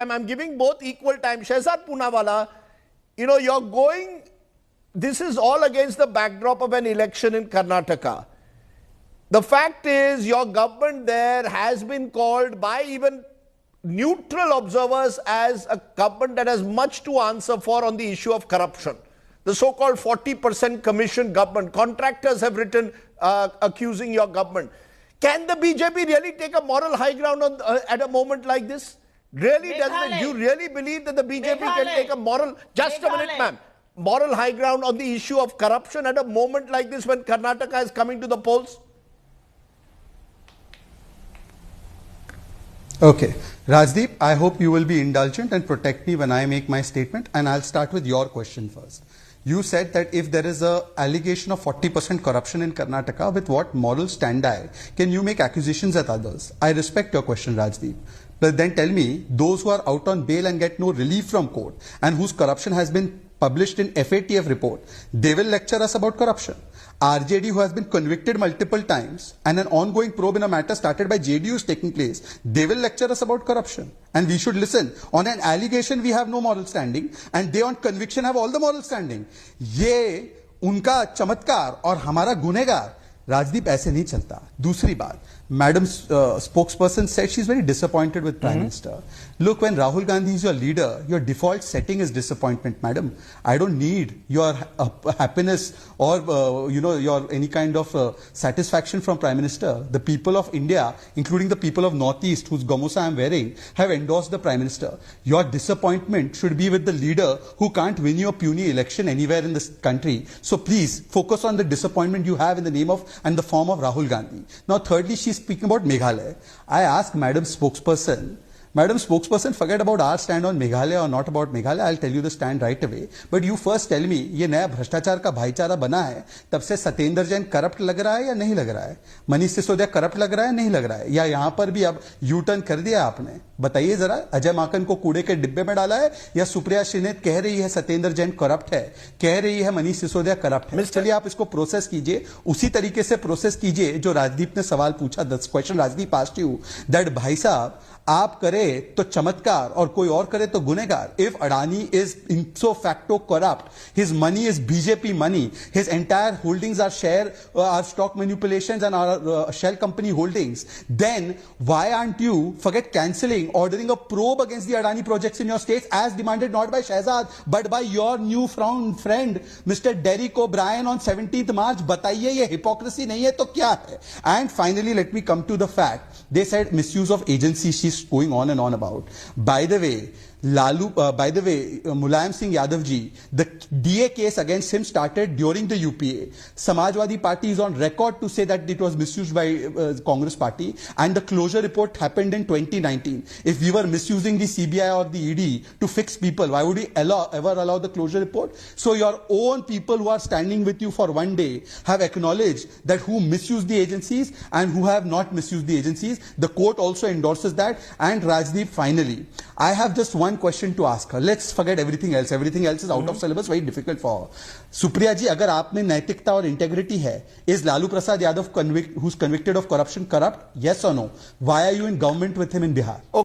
I'm giving both equal time. Shehzad Poonawalla, you're going, this is all against the backdrop of an election in Karnataka. The fact is, your government there has been called by even neutral observers as a government that has much to answer for on the issue of corruption. The so-called 40% commission government. Contractors have written accusing your government. Can the BJP really take a moral high ground at a moment like this? Really, do you really believe that the BJP can take a moral, just a minute ma'am, moral high ground on the issue of corruption at a moment like this when Karnataka is coming to the polls? Okay. Rajdeep, I hope you will be indulgent and protect me when I make my statement, and I'll start with your question first. You said that if there is an allegation of 40% corruption in Karnataka, with what moral stand can you make accusations at others? I respect your question, Rajdeep. But then tell me, those who are out on bail and get no relief from court and whose corruption has been published in FATF report, they will lecture us about corruption. RJD, who has been convicted multiple times and an ongoing probe in a matter started by JDU is taking place, they will lecture us about corruption. And we should listen. On an allegation, we have no moral standing, and they on conviction have all the moral standing. ये उनका चमत्कार और हमारा गुनहगार. Rajdeep, ऐसे नहीं चलता. दूसरी बात, Madam spokesperson said she's very disappointed with Prime Minister. Look, when Rahul Gandhi is your leader, your default setting is disappointment, madam. I don't need your happiness or your any kind of satisfaction from Prime Minister. The people of India, including the people of Northeast, whose gamusa I'm wearing, have endorsed the Prime Minister. Your disappointment should be with the leader who can't win your puny election anywhere in this country. So please focus on the disappointment you have in the name of and the form of Rahul Gandhi. Now, thirdly, she's speaking about Meghalaya. I asked Madam Spokesperson, forget about our stand on Meghalaya or not about Meghalaya. I'll tell you the stand right away. But you first tell me, ये नया भ्रष्टाचार का भाईचारा बना है, तब से Satyendra Jain corrupt लग रहा है या नहीं लग रहा है? मनीष सिसोदिया करप्ट लग रहा है नहीं लग रहा है? या यहाँ पर भी अब यू टर्न कर दिया आपने? बताइए जरा, अजय माकन को कूड़े के डिब्बे में डाला है या सुप्रिया श्रीनेत कह रही है सत्येंद्र जैन करप्ट है, कह रही है मनीष सिसोदिया करप्ट है? चलिए आप इसको प्रोसेस कीजिए, उसी तरीके से प्रोसेस कीजिए जो राजदीप ने सवाल पूछा. The question Rajdeep asked you that भाई साहब आप करे तो चमत्कार और कोई और करे तो गुनहगार. If Adani is ipso facto corrupt, his money is BJP money, his entire holdings are stock manipulations and our shell company holdings, then why aren't you ordering a probe against the Adani projects in your states as demanded not by Shehzad but by your newfound friend Mr. Derek O'Brien on 17th March? बताइए ये hypocrisy नहीं है तो क्या है? And finally, let me come to the fact. They said misuse of agency. She's going on and on about. By the way, Mulayam Singh Yadav ji, the DA case against him started during the UPA. Samajwadi Party is on record to say that it was misused by Congress Party, and the closure report happened in 2019. If we were misusing the CBI or the ED to fix people, why would we ever allow the closure report? So your own people who are standing with you for one day have acknowledged that who misused the agencies and who have not misused the agencies. The court also endorses that. And Rajdeep, finally, I have just one question to ask her. Let's forget everything else. Everything else is out of syllabus, very difficult for her. Supriya ji, agar aap mein naitikta aur integrity hai, is Lalu Prasad Yadav who's convicted of corruption corrupt? Yes or no? Why are you in government with him in Bihar?